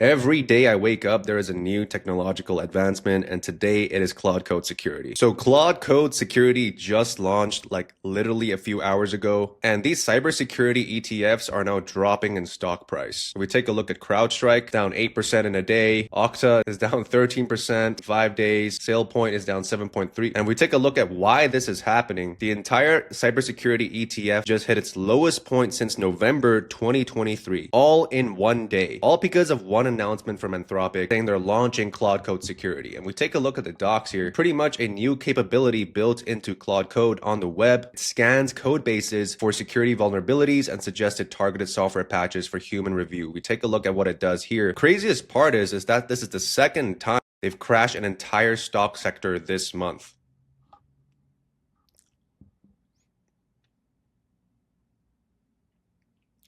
Every day I wake up, there is a new technological advancement, and today it is Claude Code Security. So Claude Code Security just launched like literally a few hours ago, and these cybersecurity ETFs are now dropping in stock price. We take a look at CrowdStrike, down 8% in a day. Okta is down 13%, 5 days. SailPoint is down 7.3%. And we take a look at why this is happening. The entire cybersecurity ETF just hit its lowest point since November 2023, all in one day, all because of one announcement from Anthropic saying they're launching Claude Code Security. And we take a look at the docs here, pretty much a new capability built into Claude Code on the web. It scans code bases for security vulnerabilities and suggested targeted software patches for human review. We take a look at what it does here. The craziest part is that this is the second time they've crashed an entire stock sector this month.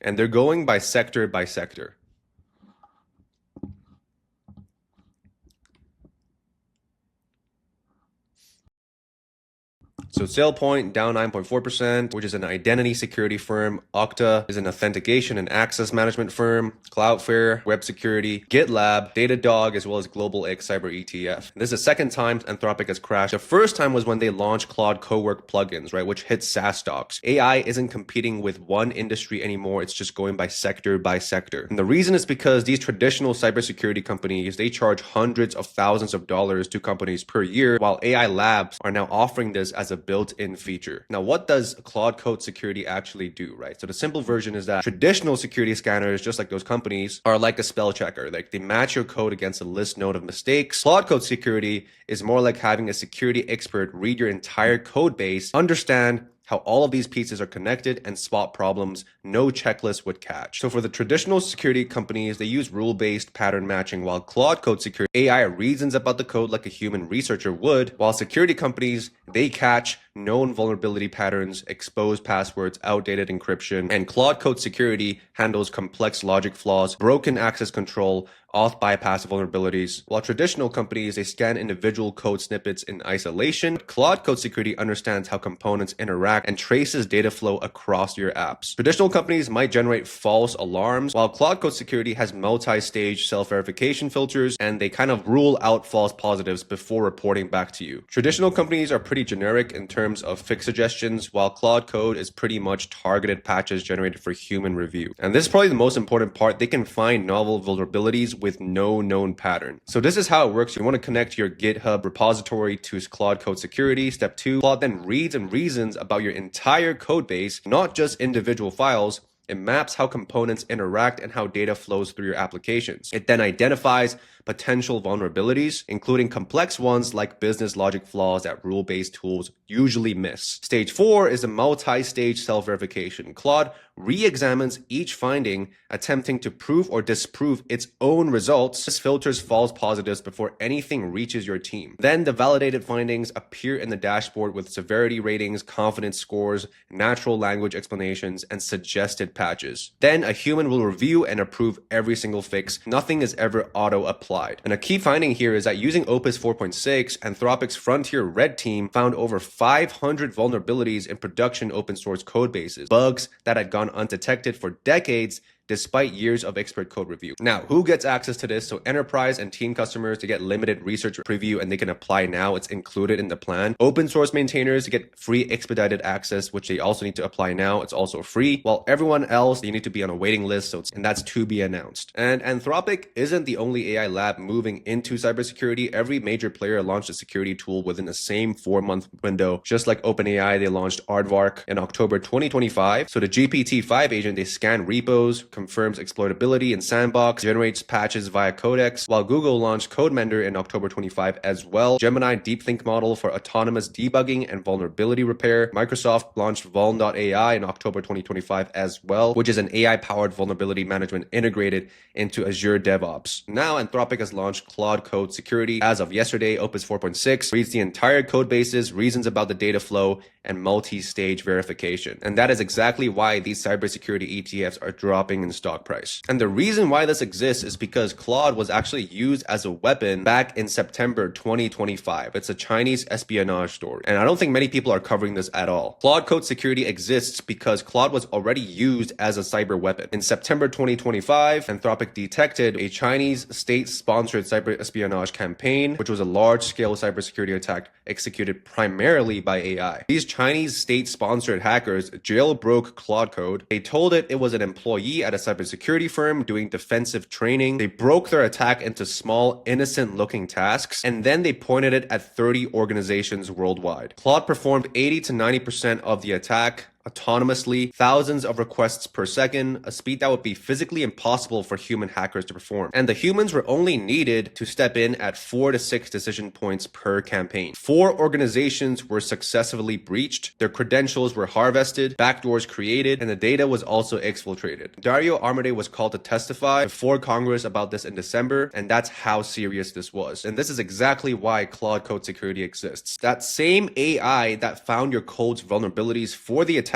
And they're going by sector by sector. So SailPoint down 9.4%, which is an identity security firm. Okta is an authentication and access management firm. Cloudflare, web security. GitLab, Datadog, as well as Global X Cyber ETF. This is the second time Anthropic has crashed. The first time was when they launched Claude Cowork plugins, right, which hit SaaS stocks. AI isn't competing with one industry anymore. It's just going by sector by sector. And the reason is because these traditional cybersecurity companies, they charge hundreds of thousands of dollars to companies per year, while AI labs are now offering this as a built-in feature. Now, what does Claude Code Security actually do, right? So the simple version is that traditional security scanners, just like those companies, are like a spell checker. Like they match your code against a list node of mistakes. Claude Code Security is more like having a security expert read your entire code base, understand how all of these pieces are connected, and spot problems no checklist would catch. So for the traditional security companies, they use rule-based pattern matching, while Claude Code Security AI reasons about the code like a human researcher would, while security companies, they catch known vulnerability patterns, exposed passwords, outdated encryption, and Claude Code Security handles complex logic flaws, broken access control, auth bypass vulnerabilities. While traditional companies, they scan individual code snippets in isolation, Claude Code Security understands how components interact and traces data flow across your apps. Traditional companies might generate false alarms, while Claude Code Security has multi-stage self-verification filters, and they kind of rule out false positives before reporting back to you. Traditional companies are pretty generic in terms of fix suggestions, while Claude Code is pretty much targeted patches generated for human review. And this is probably the most important part. They can find novel vulnerabilities with no known pattern. So this is how it works. You want to connect your GitHub repository to Claude Code Security. Step 2, Claude then reads and reasons about your entire code base, not just individual files. It maps how components interact and how data flows through your applications. It then identifies potential vulnerabilities, including complex ones like business logic flaws that rule-based tools usually miss. Stage 4 is a multi-stage self-verification. Claude re-examines each finding, attempting to prove or disprove its own results. This filters false positives before anything reaches your team. Then the validated findings appear in the dashboard with severity ratings, confidence scores, natural language explanations, and suggested patches. Then a human will review and approve every single fix. Nothing is ever auto-applied. And a key finding here is that using Opus 4.6, Anthropic's Frontier Red team found over 500 vulnerabilities in production open source code bases, bugs that had gone undetected for decades despite years of expert code review. Now, who gets access to this? So enterprise and team customers to get limited research preview, and they can apply now. It's included in the plan. Open source maintainers to get free expedited access, which they also need to apply now. It's also free. While everyone else, you need to be on a waiting list, and that's to be announced. And Anthropic isn't the only AI lab moving into cybersecurity. Every major player launched a security tool within the same 4-month window. Just like OpenAI, they launched Aardvark in October 2025. So the GPT-5 agent, they scan repos, confirms exploitability in Sandbox, generates patches via Codex, while Google launched CodeMender in October 25 as well. Gemini DeepThink model for autonomous debugging and vulnerability repair. Microsoft launched Vuln.ai in October 2025 as well, which is an AI-powered vulnerability management integrated into Azure DevOps. Now, Anthropic has launched Claude Code Security. As of yesterday, Opus 4.6 reads the entire code bases, reasons about the data flow, and multi-stage verification. And that is exactly why these cybersecurity ETFs are dropping tanking in stock price. And the reason why this exists is because Claude was actually used as a weapon back in September 2025. It's a Chinese espionage story. And I don't think many people are covering this at all. Claude Code Security exists because Claude was already used as a cyber weapon. In September 2025, Anthropic detected a Chinese state-sponsored cyber espionage campaign, which was a large-scale cybersecurity attack executed primarily by AI. These Chinese state-sponsored hackers jailbroke Claude Code. They told it was an employee at a cybersecurity firm doing defensive training. They broke their attack into small, innocent-looking tasks, and then they pointed it at 30 organizations worldwide. Claude performed 80 to 90% of the attack autonomously, thousands of requests per second, a speed that would be physically impossible for human hackers to perform. And the humans were only needed to step in at 4 to 6 decision points per campaign. 4 organizations were successfully breached, their credentials were harvested, backdoors created, and the data was also exfiltrated. Dario Amodei was called to testify before Congress about this in December, and that's how serious this was. And this is exactly why Claude Code Security exists. That same AI that found your code's vulnerabilities for the attackers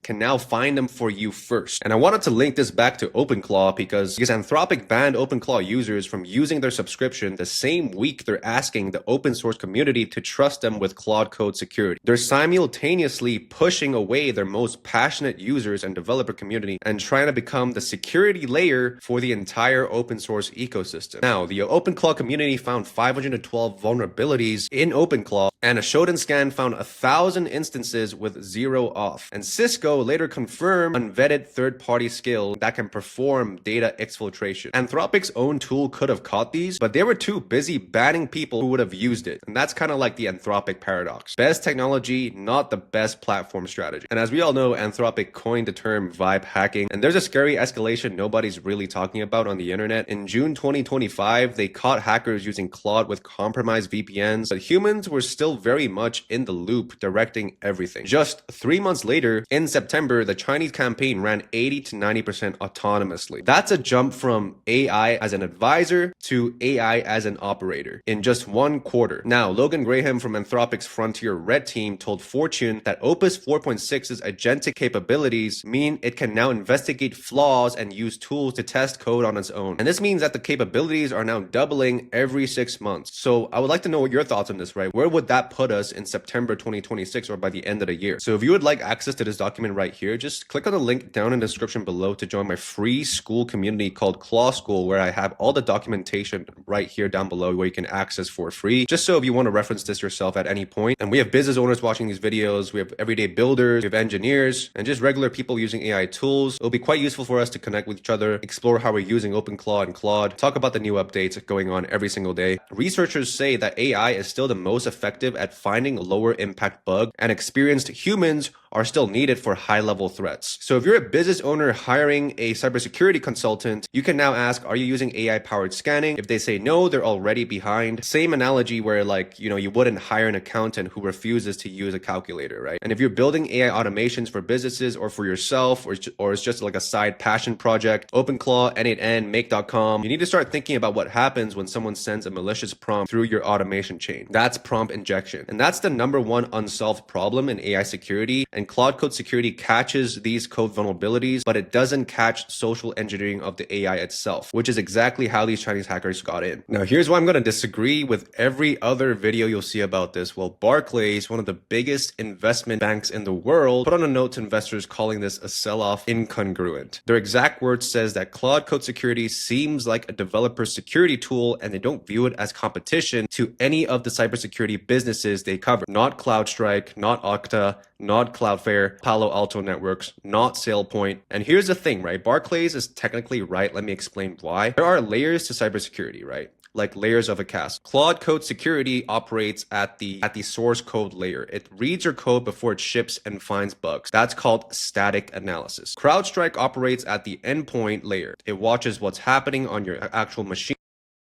can now find them for you first. And I wanted to link this back to OpenClaw because Anthropic banned OpenClaw users from using their subscription the same week they're asking the open source community to trust them with Claude Code Security. They're simultaneously pushing away their most passionate users and developer community and trying to become the security layer for the entire open source ecosystem. Now, the OpenClaw community found 512 vulnerabilities in OpenClaw, and a Shodan scan found 1,000 instances with 0 off. And Cisco later confirmed unvetted third-party skill that can perform data exfiltration. Anthropic's own tool could have caught these, but they were too busy banning people who would have used it. And that's kind of like the Anthropic paradox. Best technology, not the best platform strategy. And as we all know, Anthropic coined the term vibe hacking, and there's a scary escalation nobody's really talking about on the internet. In June 2025, they caught hackers using Claude with compromised VPNs, but humans were still very much in the loop, directing everything. Just 3 months later, in September, the Chinese campaign ran 80 to 90% autonomously. That's a jump from AI as an advisor to AI as an operator in just 1 quarter. Now, Logan Graham from Anthropic's Frontier Red team told Fortune that Opus 4.6's agentic capabilities mean it can now investigate flaws and use tools to test code on its own. And this means that the capabilities are now doubling every 6 months. So I would like to know your thoughts on this, right? Where would that put us in September 2026 or by the end of the year? So if you would like access to this document right here, just click on the link down in the description below to join my free school community called Claw School, where I have all the documentation right here down below where you can access for free, just so if you want to reference this yourself at any point. And we have business owners watching these videos, we have everyday builders, we have engineers, and just regular people using AI tools. It'll be quite useful for us to connect with each other, explore how we're using OpenClaw and Claude, talk about the new updates going on every single day. Researchers say that AI is still the most effective at finding lower impact bugs, and experienced humans are still needed for high-level threats. So if you're a business owner hiring a cybersecurity consultant, you can now ask, are you using AI-powered scanning? If they say no, they're already behind. Same analogy where you wouldn't hire an accountant who refuses to use a calculator, right? And if you're building AI automations for businesses or for yourself, or it's just like a side passion project, OpenClaw, N8N, Make.com, you need to start thinking about what happens when someone sends a malicious prompt through your automation chain. That's prompt injection. And that's the #1 unsolved problem in AI security. And Claude Code Security catches these code vulnerabilities, but it doesn't catch social engineering of the AI itself, which is exactly how these Chinese hackers got in. Now, here's why I'm going to disagree with every other video you'll see about this. Well, Barclays, one of the biggest investment banks in the world, put on a note to investors calling this a sell-off incongruent. Their exact words says that Claude Code Security seems like a developer security tool, and they don't view it as competition to any of the cybersecurity businesses they cover. Not CrowdStrike, not Okta, not Cloudflare, Palo Alto Networks, not SailPoint. And here's the thing, right? Barclays is technically right. Let me explain why. There are layers to cybersecurity, right? Like layers of a castle. Claude Code Security operates at the source code layer. It reads your code before it ships and finds bugs. That's called static analysis. CrowdStrike operates at the endpoint layer. It watches what's happening on your actual machine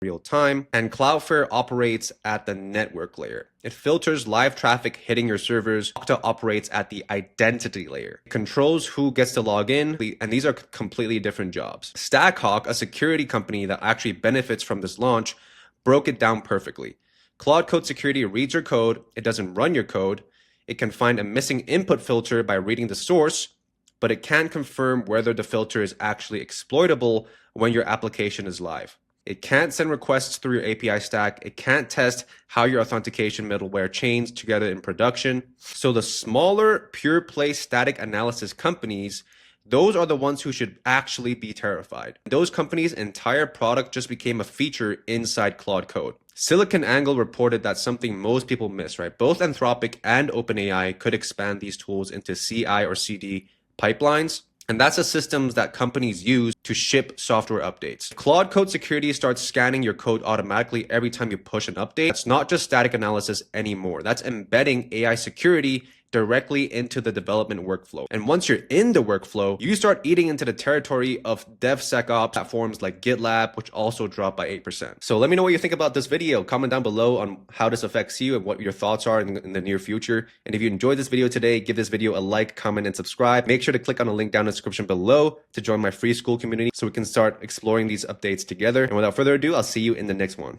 real time, and Cloudflare operates at the network layer. It filters live traffic hitting your servers. Okta operates at the identity layer. It controls who gets to log in, and these are completely different jobs. Stackhawk, a security company that actually benefits from this launch, broke it down perfectly. Claude Code Security reads your code. It doesn't run your code. It can find a missing input filter by reading the source, but it can't confirm whether the filter is actually exploitable when your application is live. It can't send requests through your API stack. It can't test how your authentication middleware chains together in production. So the smaller pure play static analysis companies, those are the ones who should actually be terrified. Those companies' entire product just became a feature inside Claude Code. SiliconANGLE reported that something most people miss, right? Both Anthropic and OpenAI could expand these tools into CI or CD pipelines. And that's the systems that companies use to ship software updates. Claude Code Security starts scanning your code automatically every time you push an update. That's not just static analysis anymore. That's embedding AI security directly into the development workflow. And once you're in the workflow, you start eating into the territory of DevSecOps platforms like GitLab, which also dropped by 8%. So let me know what you think about this video. Comment down below on how this affects you and what your thoughts are in the near future. And if you enjoyed this video today, give this video a like, comment, and subscribe. Make sure to click on the link down in the description below to join my free school community so we can start exploring these updates together. And without further ado, I'll see you in the next one.